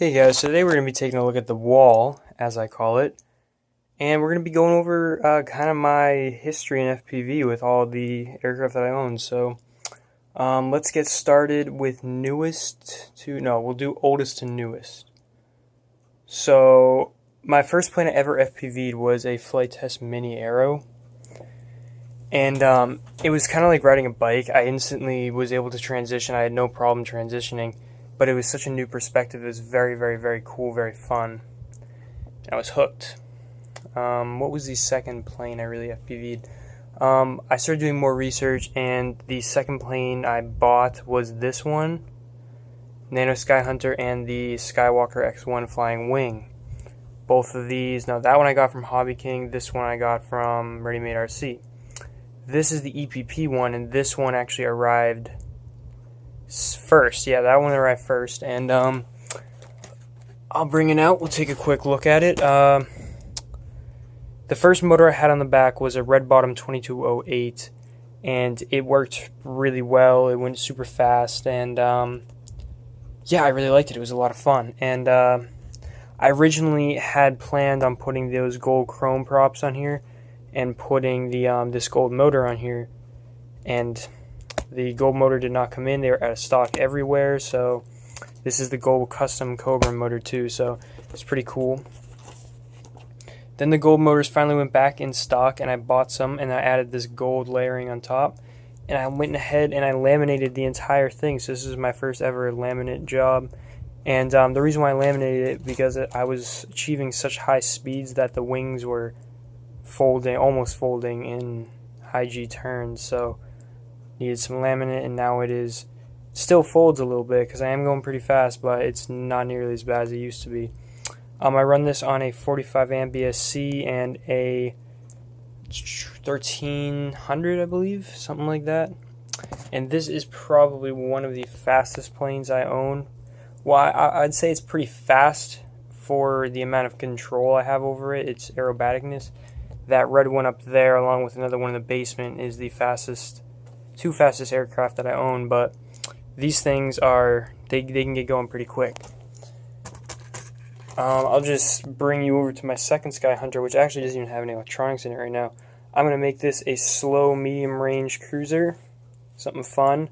Hey guys, so today we're going to be taking a look at the wall, as I call it, and we're going to be going over kind of my history in FPV with all the aircraft that I own. So let's get started with we'll do oldest to newest. So my first plane I ever FPV'd was a Flight Test Mini Aero, and it was kind of like riding a bike. I instantly was able to transition. I had no problem transitioning. But it was such a new perspective. It was very, very, very cool, very fun. I was hooked. What was the second plane I really FPV'd? I started doing more research, and the second plane I bought was this one, Nano Skyhunter, and the Skywalker X1 Flying Wing. Both of these, now that one I got from Hobby King, this one I got from Ready Made RC. This is the EPP one, and this one actually arrived first. Yeah, that one arrived first, and I'll bring it out. We'll take a quick look at it. The first motor I had on the back was a Red Bottom 2208, and it worked really well. It went super fast, and yeah, I really liked it. It was a lot of fun, and I originally had planned on putting those gold chrome props on here and putting the this gold motor on here, and the gold motor did not come in. They were out of stock everywhere, so this is the gold custom Cobra motor too, so it's pretty cool. Then the gold motors finally went back in stock, and I bought some, and I added this gold layering on top, and I went ahead and I laminated the entire thing. So this is my first ever laminate job, and the reason why I laminated it because I was achieving such high speeds that the wings were almost folding in high G turns, so needed some laminate, and now it still folds a little bit because I am going pretty fast, but it's not nearly as bad as it used to be. I run this on a 45 amp BSC and a 1300, I believe, something like that. And this is probably one of the fastest planes I own. Well, I'd say it's pretty fast for the amount of control I have over it. Its aerobaticness. That red one up there, along with another one in the basement, is the two fastest aircraft that I own, but these things they can get going pretty quick. I'll just bring you over to my second Skyhunter, which actually doesn't even have any electronics in it right now. I'm going to make this a slow medium range cruiser, something fun,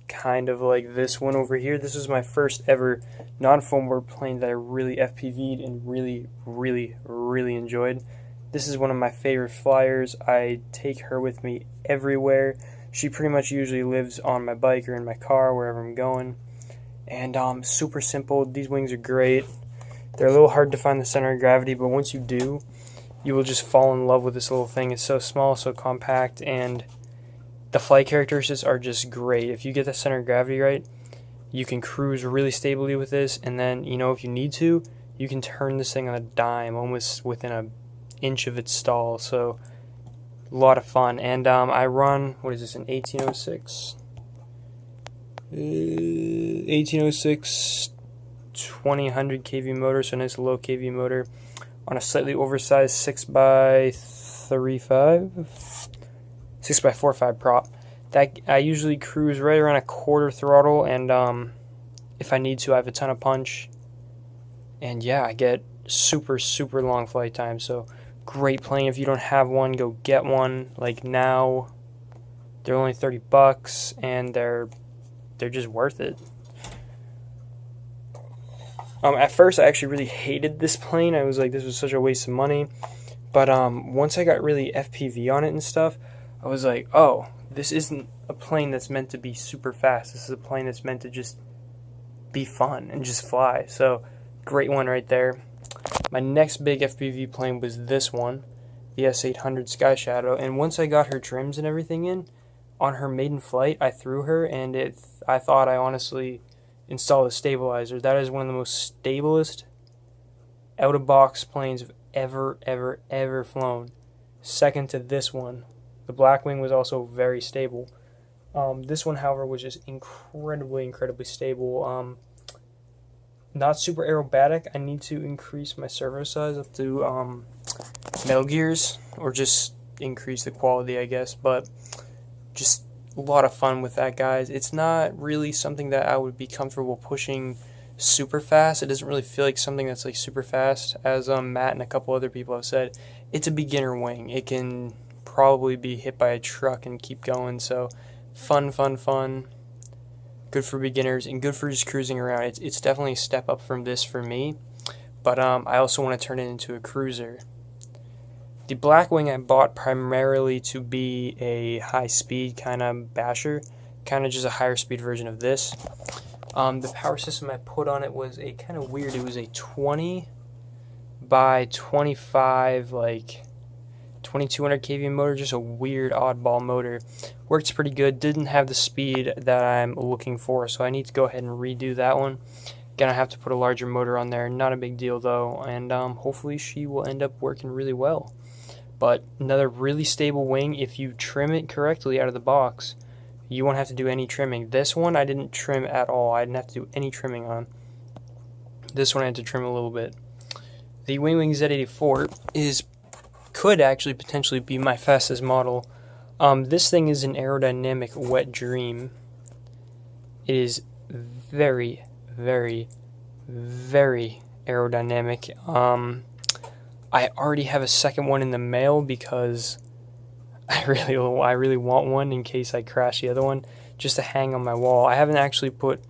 kind of like this one over here. This was my first ever non-foam board plane that I really FPV'd and really, really, really enjoyed. This is one of my favorite flyers. I take her with me everywhere. She pretty much usually lives on my bike or in my car, wherever I'm going. And super simple. These wings are great. They're a little hard to find the center of gravity, but once you do, you will just fall in love with this little thing. It's so small, so compact, and the flight characteristics are just great. If you get the center of gravity right, you can cruise really stably with this, and then, if you need to, you can turn this thing on a dime almost within an inch of its stall. So a lot of fun. And I run, what is this, an 1806? 1806 2000 kV motor, so a nice low kV motor on a slightly oversized 6x45 prop. That I usually cruise right around a quarter throttle, and if I need to, I have a ton of punch. And yeah, I get super, super long flight time, so great plane. If you don't have one, go get one. Like now, they're only $30, and they're just worth it. At first, I actually really hated this plane. I was like, this was such a waste of money. But once I got really FPV on it and stuff, I was like, oh, this isn't a plane that's meant to be super fast. This is a plane that's meant to just be fun and just fly. So, great one right there. My next big FPV plane was this one, the S800 Sky Shadow. And once I got her trims and everything in, on her maiden flight, I threw her, and I thought I honestly installed a stabilizer. That is one of the most stablest out-of-box planes I've ever flown. Second to this one. The Blackwing was also very stable. This one, however, was just incredibly stable. Not super aerobatic. I need to increase my servo size up to Metal Gears, or just increase the quality, I guess. But just a lot of fun with that, guys. It's not really something that I would be comfortable pushing super fast. It doesn't really feel like something that's like super fast, as Matt and a couple other people have said. It's a beginner wing. It can probably be hit by a truck and keep going. So fun, fun, fun. Good for beginners and good for just cruising around. It's definitely a step up from this for me. But I also want to turn it into a cruiser. The Blackwing I bought primarily to be a high-speed kind of basher, kind of just a higher speed version of this. The power system I put on it was a kind of weird. It was a 20 by 25, like 2200 kV motor, just a weird oddball motor. Works pretty good. Didn't have the speed that I'm looking for, so I need to go ahead and redo that one. Gonna have to put a larger motor on there. Not a big deal though, and hopefully she will end up working really well. But another really stable wing. If you trim it correctly out of the box, you won't have to do any trimming. This one I didn't trim at all. I didn't have to do any trimming on. This one I had to trim a little bit. The Wing Z84 could actually potentially be my fastest model. This thing is an aerodynamic wet dream. It is very, very, very aerodynamic. I already have a second one in the mail because I really want one in case I crash the other one, just to hang on my wall. I haven't actually put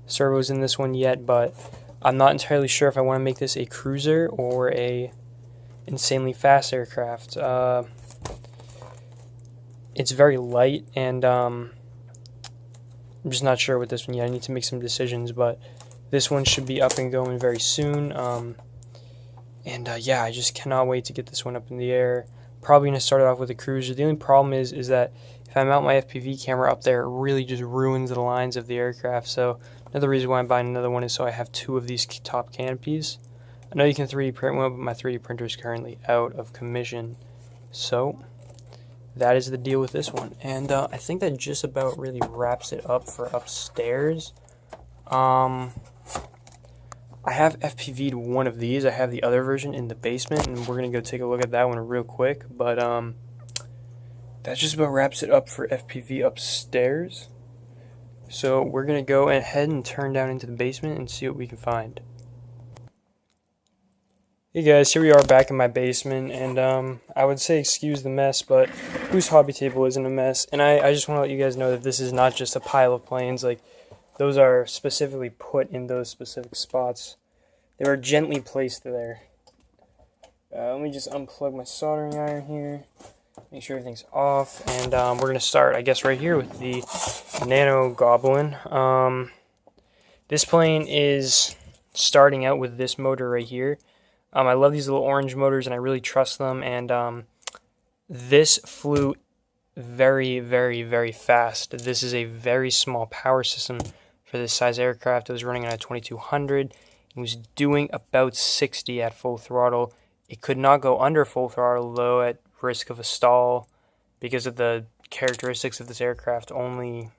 servos in this one yet, but I'm not entirely sure if I want to make this a cruiser or a insanely fast aircraft. It's very light, and I'm just not sure with this one yet. I need to make some decisions, but this one should be up and going very soon. Yeah, I just cannot wait to get this one up in the air. Probably going to start it off with a cruiser. The only problem is that if I mount my FPV camera up there, it really just ruins the lines of the aircraft. So another reason why I'm buying another one is so I have two of these top canopies. I know you can 3D print one, but my 3D printer is currently out of commission. So that is the deal with this one. And I think that just about really wraps it up for upstairs. I have FPV'd one of these. I have the other version in the basement, and we're going to go take a look at that one real quick. But that just about wraps it up for FPV upstairs. So we're going to go ahead and turn down into the basement and see what we can find. Hey guys, here we are back in my basement, and I would say excuse the mess, but whose hobby table isn't a mess? And I just want to let you guys know that this is not just a pile of planes. Like, those are specifically put in those specific spots. They were gently placed there. Let me just unplug my soldering iron here, make sure everything's off, and we're going to start, I guess, right here with the Nano Goblin. This plane is starting out with this motor right here. I love these little orange motors, and I really trust them, and this flew very, very, very fast. This is a very small power system for this size aircraft. It was running on a 2200. It was doing about 60 at full throttle. It could not go under full throttle, though, at risk of a stall, because of the characteristics of this aircraft only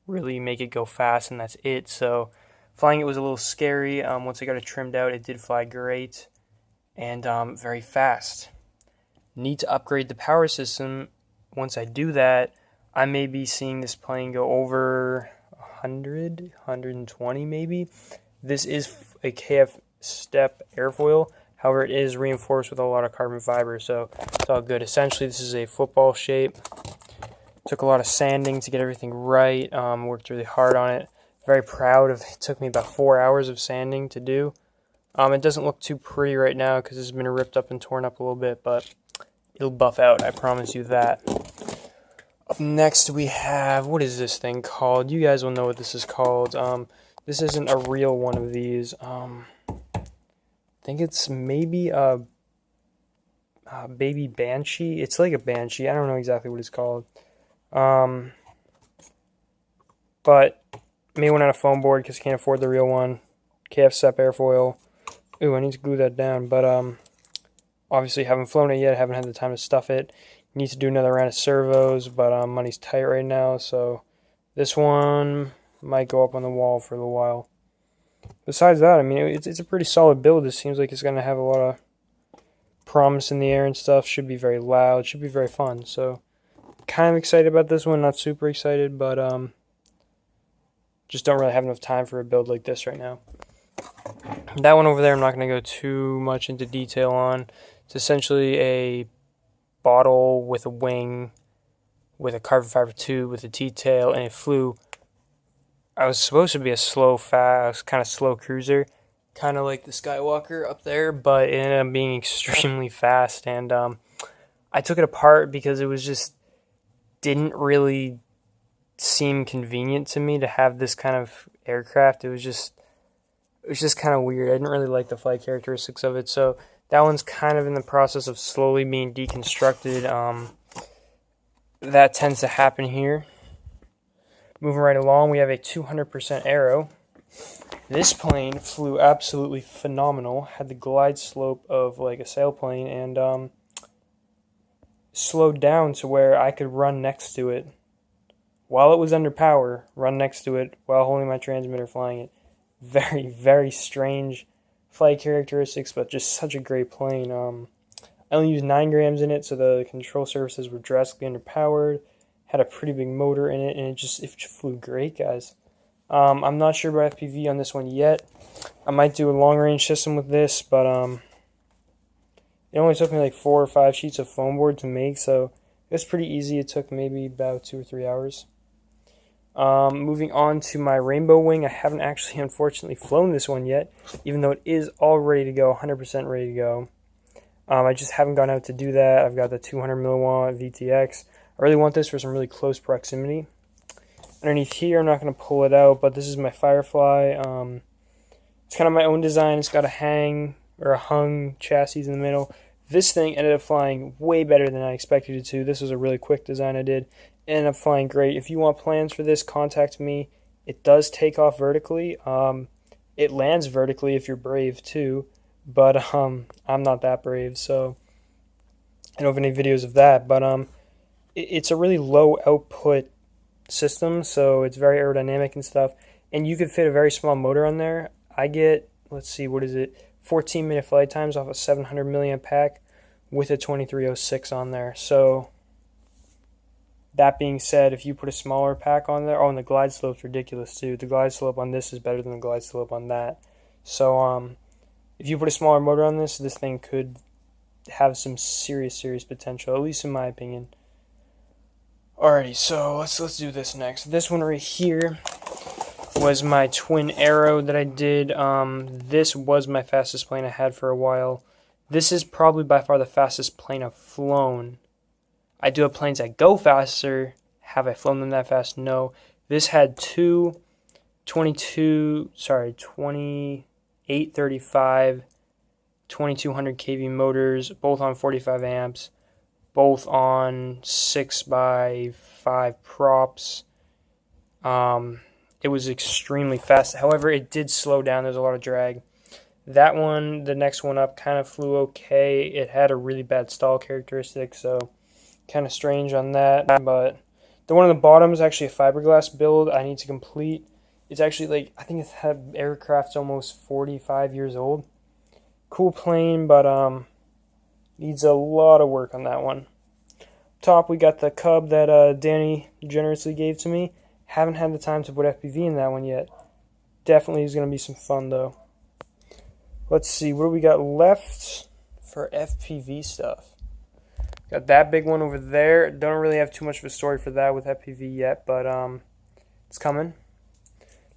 really make it go fast, and that's it. So flying it was a little scary. Once I got it trimmed out, it did fly great and very fast. Need to upgrade the power system. Once I do that, I may be seeing this plane go over 100, 120 maybe. This is a KF step airfoil. However, it is reinforced with a lot of carbon fiber, so it's all good. Essentially, this is a football shape. Took a lot of sanding to get everything right. Worked really hard on it. Very proud of it. It took me about 4 hours of sanding to do. It doesn't look too pretty right now because it's been ripped up and torn up a little bit, but it'll buff out, I promise you that. Up next we have, what is this thing called? You guys will know what this is called. This isn't a real one of these. I think it's maybe a baby Banshee. It's like a Banshee. I don't know exactly what it's called. But may went on a foam board because I can't afford the real one. KF SEP airfoil. Ooh, I need to glue that down, but obviously haven't flown it yet, haven't had the time to stuff it. Need to do another round of servos, but money's tight right now, so this one might go up on the wall for a little while. Besides that, I mean, it's a pretty solid build. It seems like it's going to have a lot of promise in the air and stuff. Should be very loud, should be very fun, so kind of excited about this one, not super excited, but just don't really have enough time for a build like this right now. That one over there I'm not going to go too much into detail on. It's essentially a bottle with a wing, with a carbon fiber tube, with a T-tail, and it flew. I was supposed to be a fast, kind of slow cruiser, kind of like the Skywalker up there, but it ended up being extremely fast, and I took it apart because it was just didn't really seem convenient to me to have this kind of aircraft. It was just kind of weird. I didn't really like the flight characteristics of it, so that one's kind of in the process of slowly being deconstructed. That tends to happen here. Moving right along, we have a 200% Arrow. This plane flew absolutely phenomenal. Had the glide slope of like a sailplane, and slowed down to where I could run next to it while it was under power, run next to it while holding my transmitter flying it. Very, very strange flight characteristics, but just such a great plane. I only used 9 grams in it, so the control surfaces were drastically underpowered. Had a pretty big motor in it, and it just flew great, guys. I'm not sure about FPV on this one yet. I might do a long-range system with this, but it only took me like 4 or 5 sheets of foam board to make, so it was pretty easy. It took maybe about 2 or 3 hours. Moving on to my Rainbow Wing. I haven't actually, unfortunately, flown this one yet, even though it is all ready to go, 100% ready to go. I just haven't gone out to do that. I've got the 200 milliwatt VTX. I really want this for some really close proximity. Underneath here, I'm not going to pull it out, but this is my Firefly. It's kind of my own design. It's got a hung chassis in the middle. This thing ended up flying way better than I expected it to. This was a really quick design I did. It ended up flying great. If you want plans for this, contact me. It does take off vertically. It lands vertically if you're brave too, but I'm not that brave, so I don't have any videos of that. But it's a really low output system, so it's very aerodynamic and stuff. And you could fit a very small motor on there. I get, let's see, what is it? 14-minute flight times off a 700 milliamp pack with a 2306 on there. So that being said, if you put a smaller pack on there, and the glide slope's ridiculous too. The glide slope on this is better than the glide slope on that. So if you put a smaller motor on this thing could have some serious potential, at least in my opinion. Alrighty, so let's do this next. This one right here was my twin Arrow that I did. This was my fastest plane I had for a while. This is probably by far the fastest plane I've flown. I do have planes that go faster. Have I flown them that fast? No. This had two 2835 2200 kV motors, both on 45 amps, both on 6x5 props. It was extremely fast. However, it did slow down. There's a lot of drag. That one, the next one up, kind of flew okay. It had a really bad stall characteristic, so kind of strange on that. But the one on the bottom is actually a fiberglass build I need to complete. It's actually like, I think aircraft's almost 45 years old. Cool plane, but needs a lot of work on that one. Top, we got the Cub that Danny generously gave to me. Haven't had the time to put FPV in that one yet. Definitely is going to be some fun, though. Let's see, what do we got left for FPV stuff? Got that big one over there. Don't really have too much of a story for that with FPV yet, but it's coming.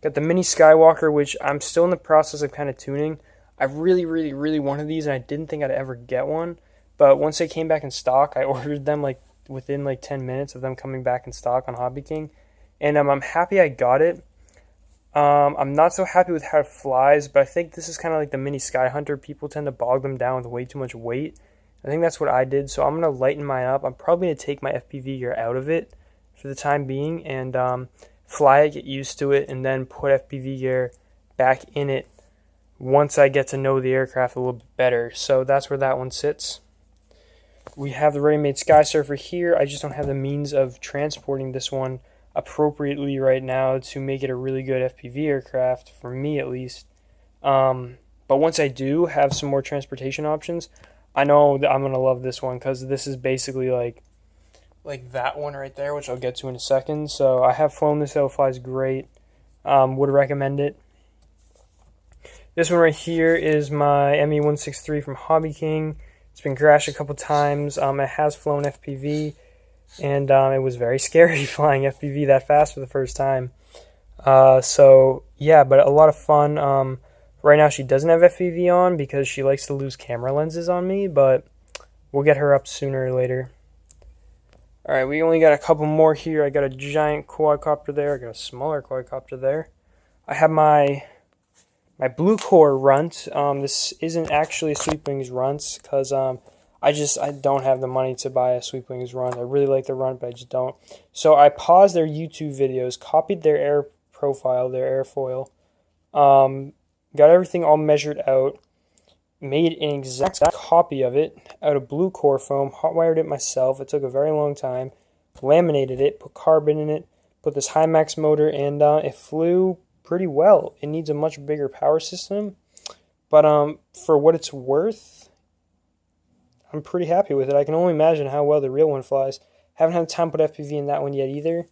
Got the Mini Skywalker, which I'm still in the process of kind of tuning. I really wanted these, and I didn't think I'd ever get one. But once they came back in stock, I ordered them like within like 10 minutes of them coming back in stock on Hobby King. And I'm happy I got it. I'm not so happy with how it flies, but I think this is kind of like the Mini Sky Hunter. People tend to bog them down with way too much weight. I think that's what I did, so I'm going to lighten mine up. I'm probably going to take my FPV gear out of it for the time being and fly it, get used to it, and then put FPV gear back in it once I get to know the aircraft a little bit better. So that's where that one sits. We have the ready-made Sky Surfer here. I just don't have the means of transporting this one appropriately right now to make it a really good FPV aircraft, for me at least. But once I do have some more transportation options, I know that I'm going to love this one, because this is basically like that one right there, which I'll get to in a second. So I have flown this, it flies great. Would recommend it. This one right here is my ME-163 from Hobby King. It's been crashed a couple times. It has flown FPV, and it was very scary flying FPV that fast for the first time. So yeah, but a lot of fun. Right now she doesn't have FPV on because she likes to lose camera lenses on me, but we'll get her up sooner or later. Alright, we only got a couple more here. I got a giant quadcopter there. I got a smaller quadcopter there. I have my Blue Core runt. This isn't actually a Sweepwings runt because I don't have the money to buy a Sweepwings runt. I really like the runt, but I just don't. So I paused their YouTube videos, copied their air profile, their airfoil, got everything all measured out, made an exact copy of it out of Blue Core foam, hot wired it myself. It took a very long time, laminated it, put carbon in it, put this Hymax motor, and it flew pretty well. It needs a much bigger power system, but for what it's worth, I'm pretty happy with it. I can only imagine how well the real one flies. Haven't had time to put FPV in that one yet either,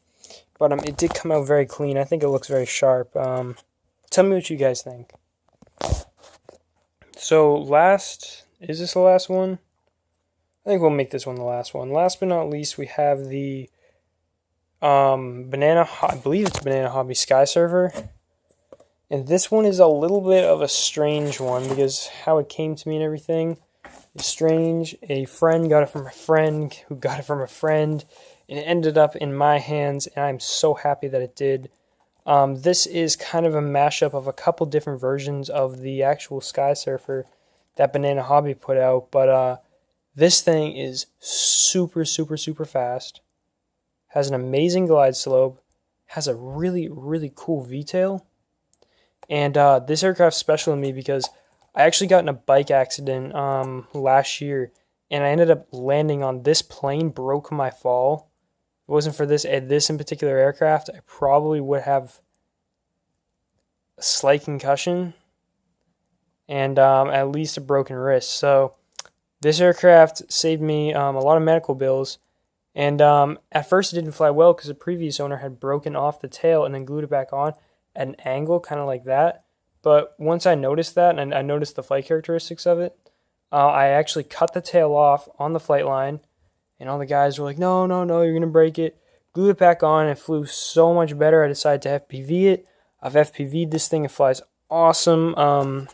but it did come out very clean. I think it looks very sharp. Tell me what you guys think. So is this the last one? I think we'll make this one the last one. Last but not least, we have the I believe it's Banana Hobby Sky Surfer. And this one is a little bit of a strange one because how it came to me and everything is strange. A friend got it from a friend who got it from a friend, and it ended up in my hands, and I'm so happy that it did. This is kind of a mashup of a couple different versions of the actual Sky Surfer that Banana Hobby put out, but this thing is super, super, super fast, has an amazing glide slope, has a really, really cool V-tail, and this aircraft's special to me because I actually got in a bike accident last year, and I ended up landing on this plane, broke my fall. If it wasn't for this in particular aircraft, I probably would have a slight concussion and at least a broken wrist. So this aircraft saved me a lot of medical bills. And at first it didn't fly well because the previous owner had broken off the tail and then glued it back on at an angle, kind of like that. But once I noticed that, and I noticed the flight characteristics of it, I actually cut the tail off on the flight line, and all the guys were like, no, you're going to break it. Glued it back on, and it flew so much better. I decided to FPV it. I've FPV'd this thing. It flies awesome.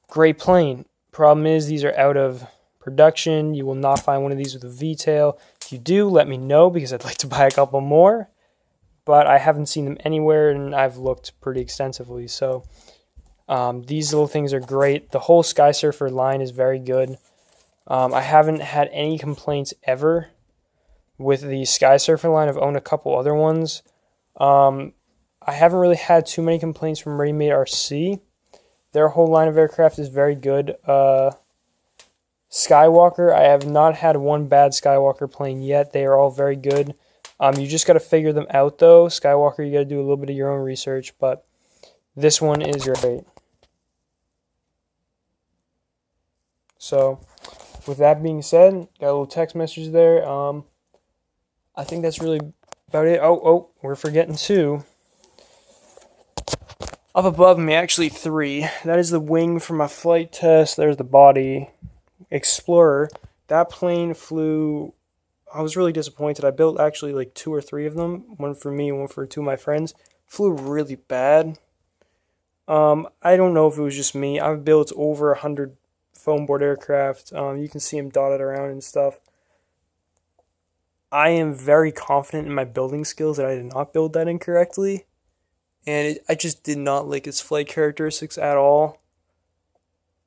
Great plane. Problem is, these are out of production. You will not find one of these with a V-tail. If you do, let me know because I'd like to buy a couple more. But I haven't seen them anywhere, and I've looked pretty extensively. So these little things are great. The whole Sky Surfer line is very good. I haven't had any complaints ever with the Sky Surfer line. I've owned a couple other ones. I haven't really had too many complaints from Ready Made RC. Their whole line of aircraft is very good. Skywalker, I have not had one bad Skywalker plane yet. They are all very good. You just got to figure them out, though. Skywalker, you got to do a little bit of your own research, but this one is great. So, with that being said, got a little text message there. I think that's really about it. Oh, we're forgetting two. Up above me, actually three. That is the wing from a flight test. There's the body. Explorer. That plane flew. I was really disappointed. I built actually like two or three of them. One for me, one for two of my friends. Flew really bad. I don't know if it was just me. I've built over 100 foam board aircraft. You can see them dotted around and stuff. I am very confident in my building skills that I did not build that incorrectly. And I just did not like its flight characteristics at all.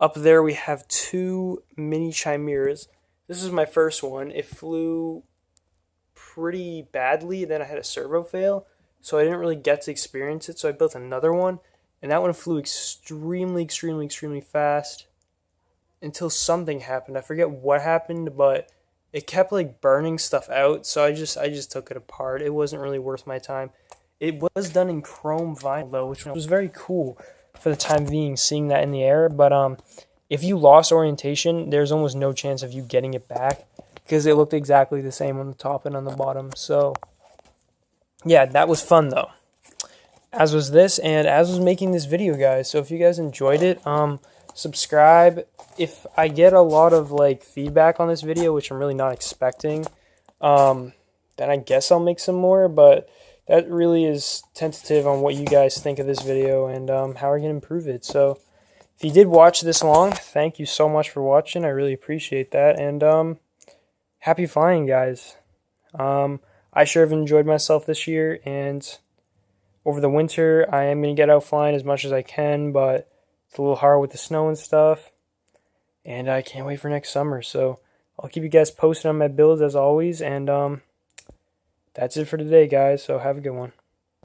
Up there we have two mini Chimeras. This is my first one. It flew pretty badly. Then I had a servo fail, so I didn't really get to experience it. So I built another one, and that one flew extremely, extremely, extremely fast until something happened. I forget what happened, but it kept like burning stuff out. So I just took it apart. It wasn't really worth my time. It was done in chrome vinyl though, which was very cool for the time being, seeing that in the air. But if you lost orientation, there's almost no chance of you getting it back because it looked exactly the same on the top and on the bottom. So yeah, that was fun though. as was this, and as was making this video, guys. So if you guys enjoyed it, subscribe. If I get a lot of like feedback on this video, which I'm really not expecting, then I guess I'll make some more, but that really is tentative on what you guys think of this video and how I can improve it. So if you did watch this long, thank you so much for watching. I really appreciate that, and happy flying, guys. I sure have enjoyed myself this year, and over the winter, I am going to get out flying as much as I can, but it's a little hard with the snow and stuff, and I can't wait for next summer. So I'll keep you guys posted on my builds as always, and that's it for today, guys, so have a good one.